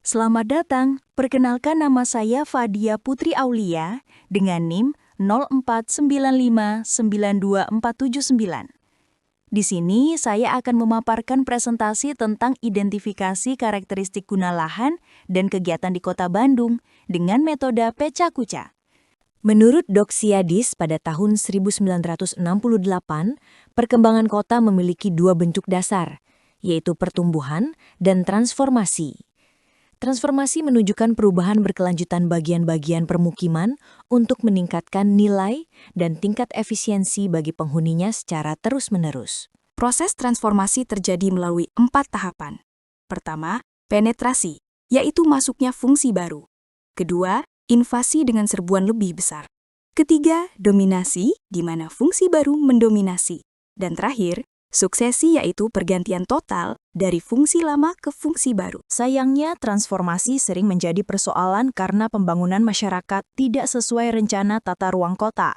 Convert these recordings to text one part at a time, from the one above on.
Selamat datang, perkenalkan nama saya Fadia Putri Aulia dengan NIM 049592479. Di sini saya akan memaparkan presentasi tentang identifikasi karakteristik guna lahan dan kegiatan di Kota Bandung dengan metode Pecakucha. Menurut Doxiadis pada tahun 1968, perkembangan kota memiliki dua bentuk dasar, yaitu pertumbuhan dan transformasi. Transformasi menunjukkan perubahan berkelanjutan bagian-bagian permukiman untuk meningkatkan nilai dan tingkat efisiensi bagi penghuninya secara terus-menerus. Proses transformasi terjadi melalui 4 tahapan. Pertama, penetrasi, yaitu masuknya fungsi baru. Kedua, invasi dengan serbuan lebih besar. Ketiga, dominasi, di mana fungsi baru mendominasi. Dan terakhir, suksesi, yaitu pergantian total dari fungsi lama ke fungsi baru. Sayangnya, transformasi sering menjadi persoalan karena pembangunan masyarakat tidak sesuai rencana tata ruang kota.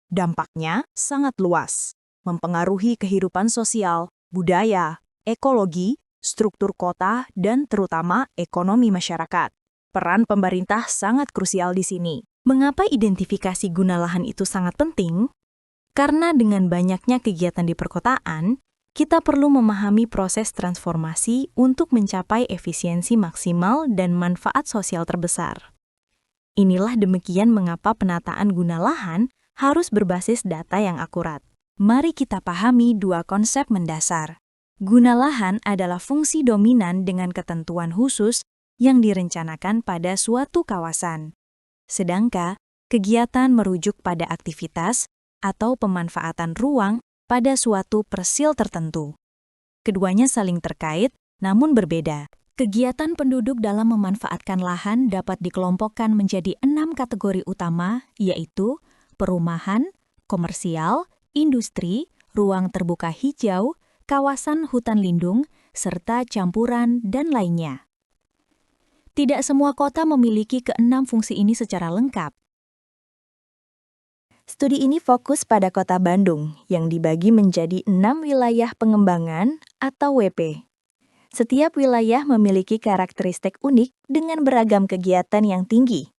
Dampaknya sangat luas, mempengaruhi kehidupan sosial, budaya, ekologi, struktur kota, dan terutama ekonomi masyarakat. Peran pemerintah sangat krusial di sini. Mengapa identifikasi guna lahan itu sangat penting? Karena dengan banyaknya kegiatan di perkotaan, kita perlu memahami proses transformasi untuk mencapai efisiensi maksimal dan manfaat sosial terbesar. Inilah demikian mengapa penataan guna lahan harus berbasis data yang akurat. Mari kita pahami dua konsep mendasar. Guna lahan adalah fungsi dominan dengan ketentuan khusus yang direncanakan pada suatu kawasan. Sedangkan kegiatan merujuk pada aktivitas atau pemanfaatan ruang pada suatu persil tertentu. Keduanya saling terkait, namun berbeda. Kegiatan penduduk dalam memanfaatkan lahan dapat dikelompokkan menjadi 6 kategori utama, yaitu perumahan, komersial, industri, ruang terbuka hijau, kawasan hutan lindung, serta campuran dan lainnya. Tidak semua kota memiliki keenam fungsi ini secara lengkap. Studi ini fokus pada Kota Bandung yang dibagi menjadi 6 wilayah pengembangan atau WP. Setiap wilayah memiliki karakteristik unik dengan beragam kegiatan yang tinggi,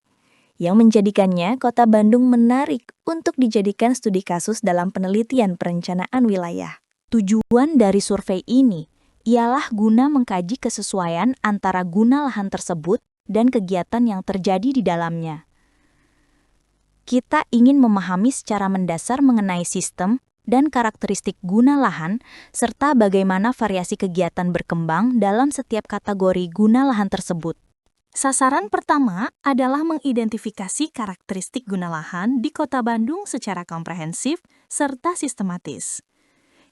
yang menjadikannya Kota Bandung menarik untuk dijadikan studi kasus dalam penelitian perencanaan wilayah. Tujuan dari survei ini ialah guna mengkaji kesesuaian antara guna lahan tersebut dan kegiatan yang terjadi di dalamnya. Kita ingin memahami secara mendasar mengenai sistem dan karakteristik guna lahan, serta bagaimana variasi kegiatan berkembang dalam setiap kategori guna lahan tersebut. Sasaran pertama adalah mengidentifikasi karakteristik guna lahan di Kota Bandung secara komprehensif serta sistematis.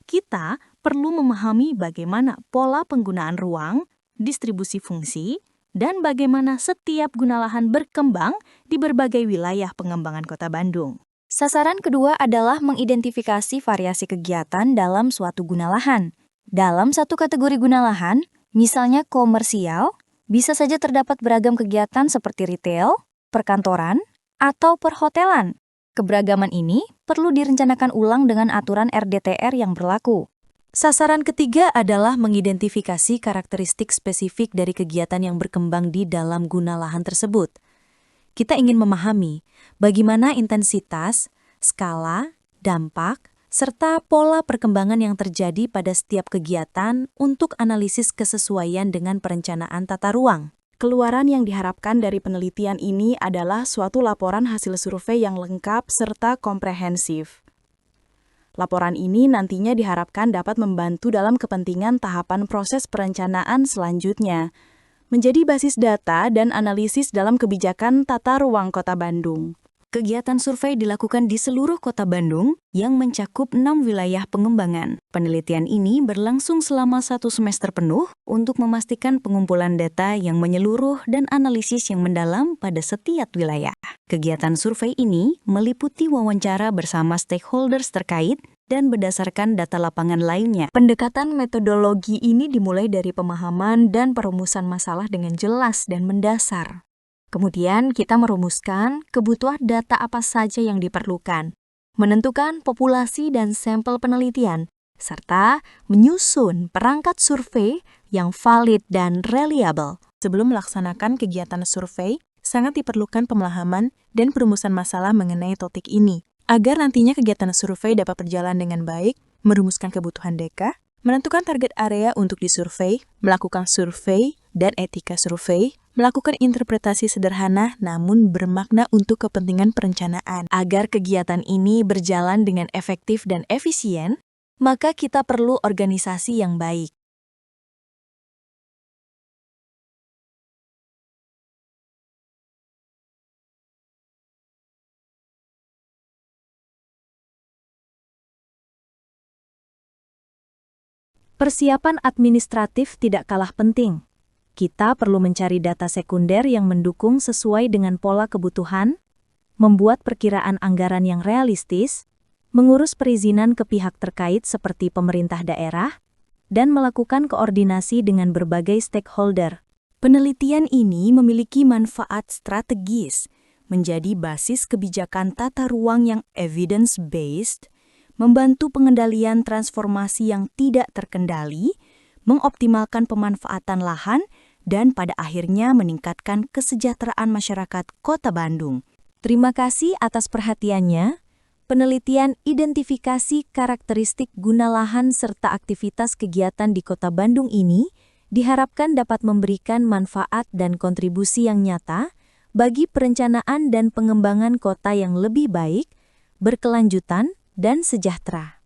Kita perlu memahami bagaimana pola penggunaan ruang, distribusi fungsi, dan bagaimana setiap guna lahan berkembang di berbagai wilayah pengembangan Kota Bandung. Sasaran kedua adalah mengidentifikasi variasi kegiatan dalam suatu guna lahan. Dalam satu kategori guna lahan, misalnya komersial, bisa saja terdapat beragam kegiatan seperti retail, perkantoran, atau perhotelan. Keberagaman ini perlu direncanakan ulang dengan aturan RDTR yang berlaku. Sasaran ketiga adalah mengidentifikasi karakteristik spesifik dari kegiatan yang berkembang di dalam guna lahan tersebut. Kita ingin memahami bagaimana intensitas, skala, dampak, serta pola perkembangan yang terjadi pada setiap kegiatan untuk analisis kesesuaian dengan perencanaan tata ruang. Keluaran yang diharapkan dari penelitian ini adalah suatu laporan hasil survei yang lengkap serta komprehensif. Laporan ini nantinya diharapkan dapat membantu dalam kepentingan tahapan proses perencanaan selanjutnya, menjadi basis data dan analisis dalam kebijakan tata ruang Kota Bandung. Kegiatan survei dilakukan di seluruh Kota Bandung yang mencakup 6 wilayah pengembangan. Penelitian ini berlangsung selama 1 semester penuh untuk memastikan pengumpulan data yang menyeluruh dan analisis yang mendalam pada setiap wilayah. Kegiatan survei ini meliputi wawancara bersama stakeholders terkait dan berdasarkan data lapangan lainnya. Pendekatan metodologi ini dimulai dari pemahaman dan perumusan masalah dengan jelas dan mendasar. Kemudian kita merumuskan kebutuhan data apa saja yang diperlukan, menentukan populasi dan sampel penelitian, serta menyusun perangkat survei yang valid dan reliable. Sebelum melaksanakan kegiatan survei, sangat diperlukan pemahaman dan perumusan masalah mengenai topik ini, agar nantinya kegiatan survei dapat berjalan dengan baik, merumuskan kebutuhan DK, menentukan target area untuk disurvei, melakukan survei dan etika survei, melakukan interpretasi sederhana namun bermakna untuk kepentingan perencanaan. Agar kegiatan ini berjalan dengan efektif dan efisien, maka kita perlu organisasi yang baik. Persiapan administratif tidak kalah penting. Kita perlu mencari data sekunder yang mendukung sesuai dengan pola kebutuhan, membuat perkiraan anggaran yang realistis, mengurus perizinan ke pihak terkait seperti pemerintah daerah, dan melakukan koordinasi dengan berbagai stakeholder. Penelitian ini memiliki manfaat strategis, menjadi basis kebijakan tata ruang yang evidence-based, membantu pengendalian transformasi yang tidak terkendali, mengoptimalkan pemanfaatan lahan, dan pada akhirnya meningkatkan kesejahteraan masyarakat Kota Bandung. Terima kasih atas perhatiannya. Penelitian identifikasi karakteristik guna lahan serta aktivitas kegiatan di Kota Bandung ini diharapkan dapat memberikan manfaat dan kontribusi yang nyata bagi perencanaan dan pengembangan kota yang lebih baik, berkelanjutan, dan sejahtera.